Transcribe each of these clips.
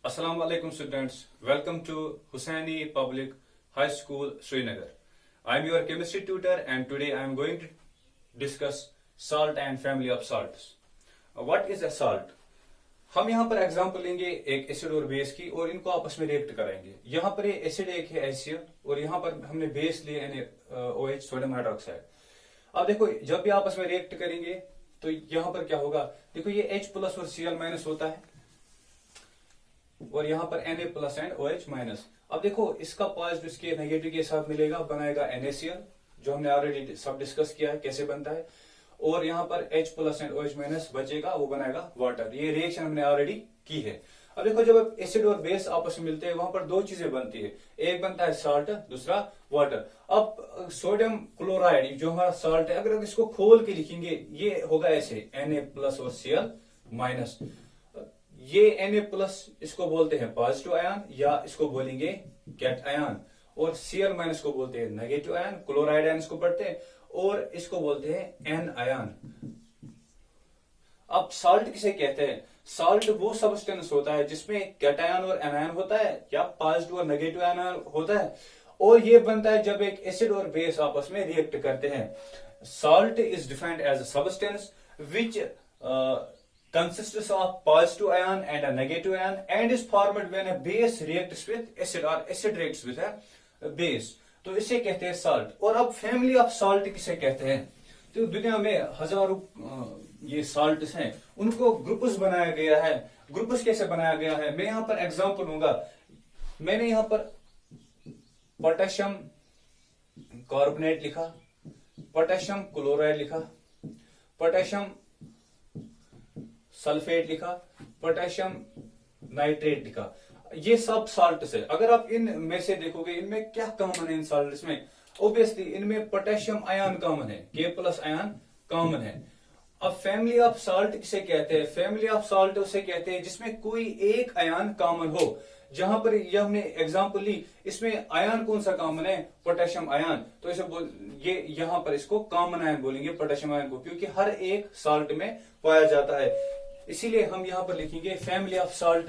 Assalamu alaikum students. Welcome to Hussaini Public High School, Srinagar. I am your chemistry tutor and today I am going to discuss salt and family of salts. What is a salt? हम यहाँ पर example लेंगे एक acid और base की और इनको आपस में रिएक्ट कराएंगे। यहाँ पर ये एसिड एक है HCl और यहाँ पर हमने बेस लिए NaOH सोडियम हाइड्रोक्साइड। अब देखो जब भी आपस में रिएक्ट करेंगे तो यहाँ पर क्या होगा, देखो ये H प्लस और Cl माइनस होता है और यहाँ पर Na plus and OH minus. अब देखो इसका पॉजिटिव इसके नेगेटिव के साथ मिलेगा, बनाएगा NaCl जो हमने ऑलरेडी सब डिस्कस किया है कैसे बनता है, और यहाँ पर H plus and OH minus बचेगा, वो बनाएगा वाटर। ये रिएक्शन हमने ऑलरेडी की है। अब देखो जब एसिड और बेस आपस में मिलते हैं वहां पर दो चीजें बनती है, एक बनता है साल्ट, दूसरा वाटर। अब सोडियम क्लोराइड जो हमारा साल्ट है, अगर इसको खोल के लिखेंगे ये होगा ऐसे Na प्लस और Cl माइनस। ये Na प्लस इसको बोलते हैं पॉजिटिव आयन या इसको बोलेंगे कैट आयन, और Cl माइनस को बोलते हैं नेगेटिव आयन, क्लोराइड आयन इसको पढ़ते हैं, और इसको बोलते हैं एन आयन। अब साल्ट किसे कहते हैं? साल्ट वो सबस्टेंस होता है जिसमें कैटायन और एनायन होता है या पॉजिटिव और नेगेटिव आयन होता है, और ये बनता है जब एक एसिड और बेस आपस में रिएक्ट करते हैं। Salt is defined as a substance which consists of positive ion and a negative ion and is formed when a base reacts with acid or acid reacts with a base. तो इसे कहते हैं salt. और अब family of salt किसे कहते हैं? तो दुनिया में हजारों ये साल्ट्स हैं, उनको ग्रुप्स बनाया गया है। ग्रुप्स कैसे बनाया गया है? मैं यहाँ पर एग्जांपल लूंगा। मैंने यहाँ पर पोटेशियम कार्बोनेट लिखा, पोटेशियम क्लोराइड लिखा, पोटेशियम सल्फेट लिखा, पोटेशियम नाइट्रेट लिखा। ये सब साल्ट्स है। अगर आप इन में से देखोगे इनमें क्या कॉमन है इन साल्ट्स में? ऑब्वियसली इनमें पोटेशियम आयन कॉमन है, K प्लस आयन कॉमन है। अब फैमिली ऑफ साल्ट किसे कहते हैं? फैमिली ऑफ साल्ट उसे कहते हैं जिसमें कोई एक आयन कॉमन हो। जहां पर यह हमने एग्जांपल ली, इसमें आयन कौन सा कॉमन है? Potassium ion. तो इसे ये यहां पर इसको कॉमन आयन बोलेंगे, पोटेशियम आयन को, क्योंकि हर एक साल्ट में पाया जाता है। इसीलिए हम यहां पर लिखेंगे family of salt.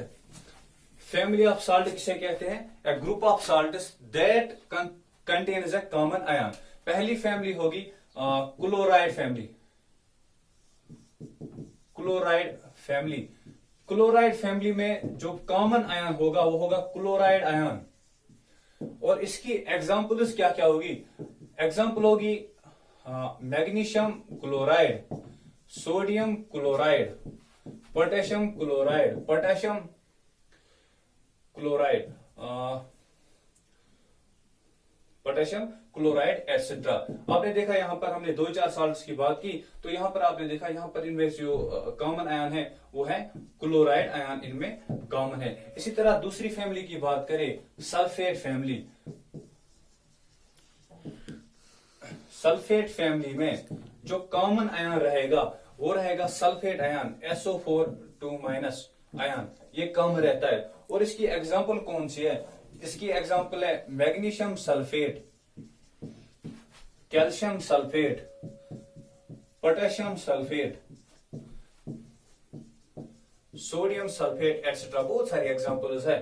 Family of salt किसे कहते हैं? A group of salts that contains a common ion. पहली फैमिली होगी chloride family. Chloride family, chloride family में जो कॉमन आयन होगा वो होगा क्लोराइड आयन। और इसकी एग्जांपल्स क्या क्या होगी? एग्जांपल होगी magnesium chloride, sodium chloride, potassium chloride, potassium chloride, potassium chloride etcetera. आपने देखा यहाँ पर हमने 2-4 साल्ट्स की बात की, तो यहाँ पर आपने देखा यहाँ पर इनमें जो कॉमन आयन है वो है क्लोराइड आयन, इनमें कॉमन है। इसी तरह दूसरी फैमिली की बात करें, सल्फेट फैमिली। सल्फेट फैमिली में जो कॉमन आयन रहेगा वो रहेगा सल्फेट आयन, SO4 आयन, ये कम रहता है। और इसकी एग्जांपल कौन सी है? इसकी एग्जांपल है magnesium sulphate, calcium sulphate, potassium sulphate, sodium sulphate etcetera. बहुत सारी एग्जांपल्स है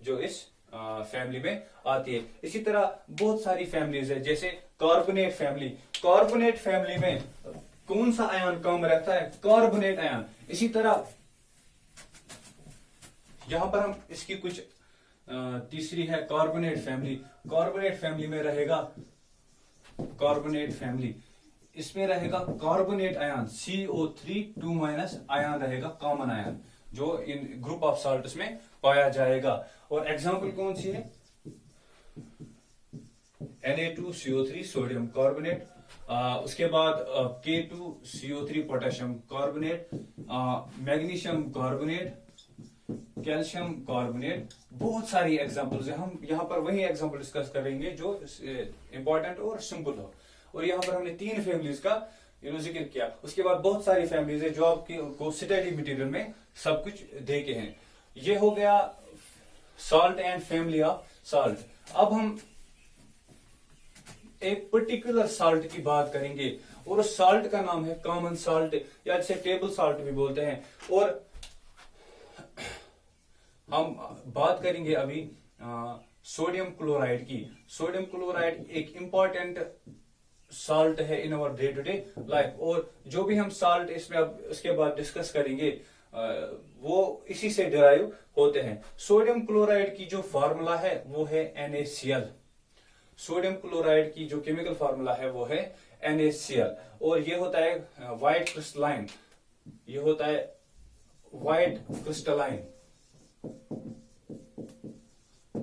जो इस फैमिली में आती है। इसी तरह बहुत सारी फैमिलीज है, जैसे कार्बोनेट फैमिली। कार्बोनेट फैमिली में कौन सा आयन कम रहता है? Carbonate ion. इसी तरह यहां पर हम इसकी कुछ तीसरी है कार्बोनेट फैमिली। कार्बोनेट फैमिली में रहेगा कार्बोनेट फैमिली, इसमें रहेगा कार्बोनेट आयन, CO3 आयन रहेगा, कॉमन आयन जो इन ग्रुप ऑफ साल्ट्स में पाया जाएगा। और एग्जांपल कौन सी है? Na2CO3 सोडियम कार्बोनेट, उसके बाद K2CO3 potassium carbonate, magnesium carbonate, calcium carbonate. बहुत सारी एग्जांपल्स है। हम यहाँ पर वही एग्जांपल डिस्कस करेंगे जो इंपॉर्टेंट और सिंपल हो। और यहाँ पर हमने 3 फैमिलीज का जिक्र किया। उसके बाद बहुत सारी फैमिलीज है जो आपको स्टडी मटेरियल में सब कुछ दे के हैं। ये हो गया salt and family of salt. अब हम एक पर्टिकुलर साल्ट की बात करेंगे और उस साल्ट का नाम है कॉमन साल्ट या जिसे टेबल साल्ट भी बोलते हैं। और हम बात करेंगे अभी सोडियम क्लोराइड की। सोडियम क्लोराइड एक इंपॉर्टेंट साल्ट है in our day to day life, और जो भी हम साल्ट इसमें अब इसके बाद डिस्कस करेंगे वो इसी से डिराइव होते हैं। सोडियम क्लोराइड की जो फार्मूला है वो है NaCl। सोडियम क्लोराइड की जो केमिकल फार्मूला है वो है NaCl, और ये होता है व्हाइट क्रिस्टलाइन, ये होता है व्हाइट क्रिस्टलाइन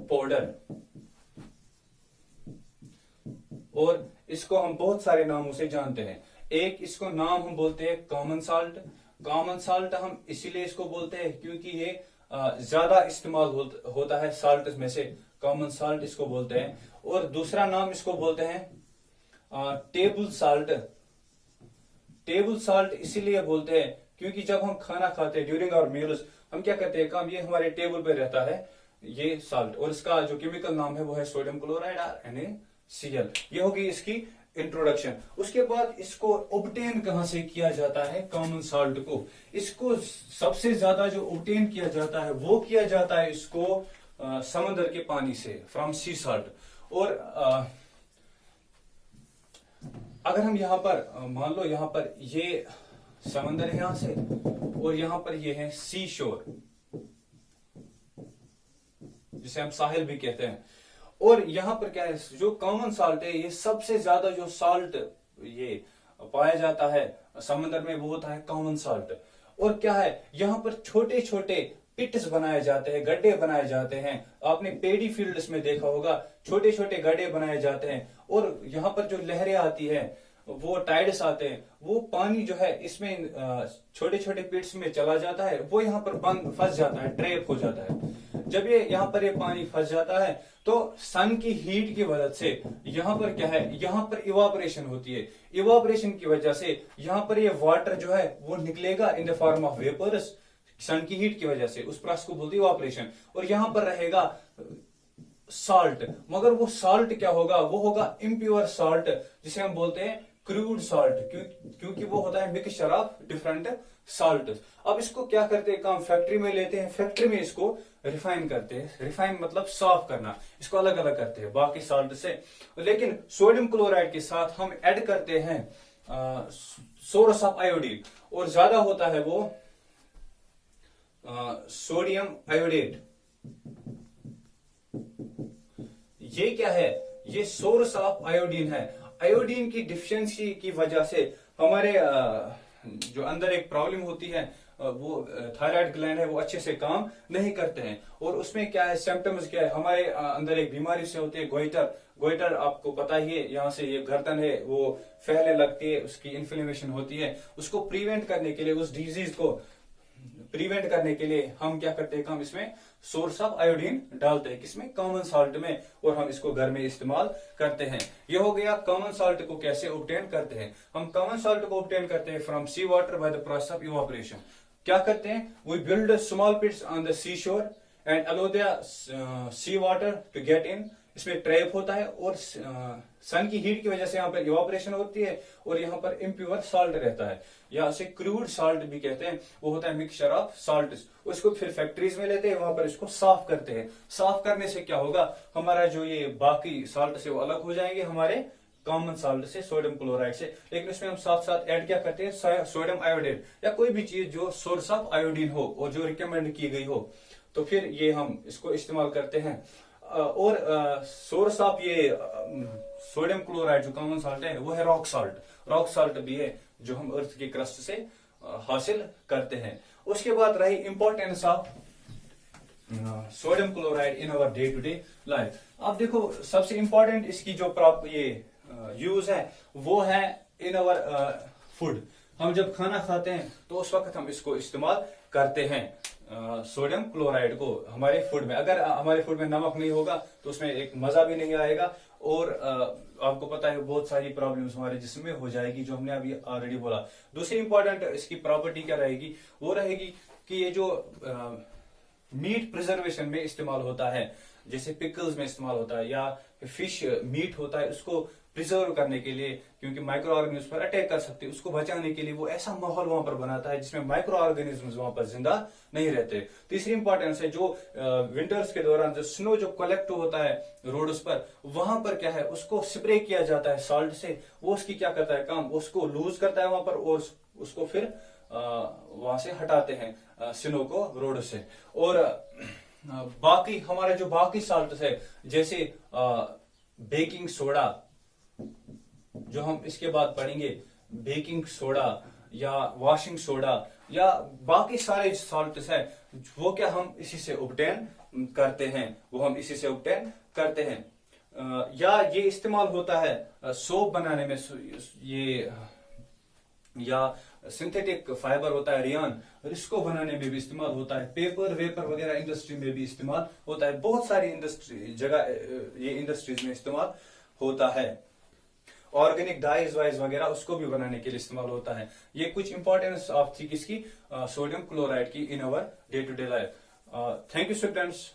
पाउडर, और इसको हम बहुत सारे नामों से जानते हैं। एक इसको नाम हम बोलते हैं कॉमन साल्ट। कॉमन साल्ट हम इसीलिए इसको बोलते हैं क्योंकि ये ज्यादा इस्तेमाल होता है साल्ट में से, कॉमन साल्ट इसको बोलते हैं। और दूसरा नाम इसको बोलते हैं टेबल साल्ट। टेबल साल्ट इसीलिए बोलते हैं क्योंकि जब हम खाना खाते हैं ड्यूरिंग आवर मील्स, हम क्या करते हैं काम, ये हमारे टेबल पे रहता है ये साल्ट, और इसका जो केमिकल नाम है वो है सोडियम क्लोराइड और NaCl। ये होगी इसकी इंट्रोडक्शन। उसके बाद इसको ऑब्टेन कहां से किया जाता है कॉमन साल्ट को? इसको सबसे ज्यादा जो ऑब्टेन किया जाता है वो किया जाता है इसको समंदर के पानी से, फ्रॉम सी साल्ट। और अगर हम यहाँ पर मान लो यहाँ पर ये समंदर है यहां से, और यहाँ पर ये है सी शोर, जिसे हम साहिल भी कहते हैं। और यहाँ पर क्या है, जो कॉमन साल्ट है, ये सबसे ज्यादा जो साल्ट ये पाया जाता है समंदर में वो होता है कॉमन साल्ट। और क्या है, यहाँ पर छोटे छोटे पिट्स बनाए जाते हैं, गड्ढे बनाए जाते हैं। आपने पेडी फील्ड्स में देखा होगा, छोटे छोटे गड्ढे बनाए जाते हैं, और यहाँ पर जो लहरें आती है, वो टाइड्स आते हैं, वो पानी जो है इसमें छोटे छोटे पिट्स में चला जाता है, वो यहाँ पर बंद फंस जाता है, ट्रैप हो जाता है। जब ये यहाँ पर ये पानी फंस जाता है तो सन की हीट की वजह से यहाँ पर क्या है, यहाँ पर इवापोरेशन होती है। इवापोरेशन की वजह से यहाँ पर ये वाटर जो है वो निकलेगा in the form of vapours, sun की हीट की वजह से, उस प्रोसेस को बोलते हैं इवापोरेशन। और यहाँ पर रहेगा साल्ट, मगर वो साल्ट क्या होगा, वो होगा इम्प्योर साल्ट, जिसे हम बोलते हैं क्रूड साल्ट, क्योंकि वो होता है मिक्सचर ऑफ डिफरेंट साल्ट। अब इसको क्या करते हैं काम, फैक्ट्री में लेते हैं, फैक्ट्री में इसको रिफाइन करते हैं। रिफाइन मतलब साफ करना, इसको अलग अलग करते हैं बाकी साल्ट से। लेकिन सोडियम क्लोराइड के साथ हम ऐड करते हैं सोर्स ऑफ आयोडीन, और ज्यादा होता है वो सोडियम आयोडेट। ये क्या है, ये सोर्स ऑफ आयोडीन है। आयोडीन की डिफिशियंसी की वजह से हमारे जो अंदर एक प्रॉब्लम होती है, वो थायराइड ग्लैंड है, वो अच्छे से काम नहीं करते हैं। और उसमें क्या है, सिम्टम्स क्या है, हमारे अंदर एक बीमारी से होती है गोइटर। गोइटर आपको पता ही है, यहाँ से ये गर्दन है वो फैलने लगती है, उसकी इन्फ्लेमेशन होती है। उसको प्रिवेंट करने के लिए, उस डिजीज को प्रिवेंट करने के लिए हम क्या करते हैं काम, इसमें सोर्स ऑफ आयोडीन डालते हैं, किसमें, कॉमन साल्ट में, और हम इसको घर में इस्तेमाल करते हैं। ये हो गया कॉमन साल्ट को कैसे ऑब्टेन करते हैं। हम कॉमन साल्ट को ऑब्टेन करते हैं from sea water by the process of evaporation. क्या करते हैं, we build small pits on the sea shore and allow the sea water to get in. इसमें ट्रैप होता है, और सन की हीट की वजह से यहाँ पर इवापोरेशन होती है, और यहाँ पर इम्प्योर साल्ट रहता है, या से क्रूड साल्ट भी कहते हैं। वो होता है मिक्सचर ऑफ साल्ट। उसको फिर फैक्ट्रीज में लेते हैं, वहां पर इसको साफ करते हैं। साफ करने से क्या होगा, हमारा जो ये बाकी साल्ट से वो अलग हो जाएंगे हमारे कॉमन साल्ट से, सोडियम क्लोराइड से। लेकिन इसमें हम साथ साथ ऐड क्या करते हैं, सोडियम आयोडेट, या कोई भी चीज जो सोर्स ऑफ आयोडीन हो और जो रिकमेंड की गई हो, तो फिर ये हम इसको इस्तेमाल करते हैं। और सोर्स ऑफ ये सोडियम क्लोराइड जो कॉमन साल्ट है वो है रॉक साल्ट। रॉक साल्ट भी है जो हम अर्थ के क्रस्ट से हासिल करते हैं। उसके बाद रही importance of sodium chloride in our day to day life. अब देखो सबसे इंपॉर्टेंट इसकी जो ये यूज है वो है इन अवर फूड। हम जब खाना खाते हैं तो उस वक्त हम इसको इस्तेमाल करते हैं, सोडियम क्लोराइड को हमारे फूड में। अगर हमारे फूड में नमक नहीं होगा तो उसमें एक मजा भी नहीं आएगा, और आपको पता है बहुत सारी प्रॉब्लम्स हमारे जिस्म में हो जाएगी, जो हमने अभी ऑलरेडी बोला। दूसरी इंपॉर्टेंट इसकी प्रॉपर्टी क्या रहेगी, वो रहेगी कि ये जो मीट प्रिजर्वेशन में इस्तेमाल होता है, जैसे पिकल्स में इस्तेमाल होता है, या फिश मीट होता है, उसको प्रिजर्व करने के लिए, क्योंकि माइक्रो ऑर्गेनिज्म पर अटैक कर सकते हैं, उसको बचाने के लिए वो ऐसा माहौल वहां पर बनाता है जिसमें माइक्रो ऑर्गेनिज्म वहां पर जिंदा नहीं रहते। तीसरी इंपॉर्टेंस है, जो विंटर्स के दौरान जो स्नो जो कलेक्ट होता है रोड्स पर, वहां पर क्या है, उसको स्प्रे किया जाता है सॉल्ट से। वो उसकी क्या करता है काम, उसको लूज करता है वहां पर और उसको फिर वहां से हटाते हैं स्नो को रोड से। और बाकी हमारे जो बाकी सॉल्ट्स है, जैसे बेकिंग सोडा, जो हम इसके बाद पढ़ेंगे, बेकिंग सोडा या वॉशिंग सोडा या बाकी सारे सॉल्ट्स है, वो क्या हम इसी से ऑब्टेन करते हैं, वो हम इसी से ऑब्टेन करते हैं। या ये इस्तेमाल होता है सोप बनाने में, ये या सिंथेटिक फाइबर होता है रियान, इसको बनाने में भी इस्तेमाल होता है। पेपर वेपर वगैरह इंडस्ट्री में भी इस्तेमाल होता है। बहुत सारी इंडस्ट्री जगह ये इंडस्ट्रीज में इस्तेमाल होता है। ऑर्गेनिक डाइज वाइज वगैरह उसको भी बनाने के लिए इस्तेमाल होता है। ये कुछ इंपॉर्टेंस ऑफ थी किसकी, सोडियम क्लोराइड की in our day to day life. Thank you students.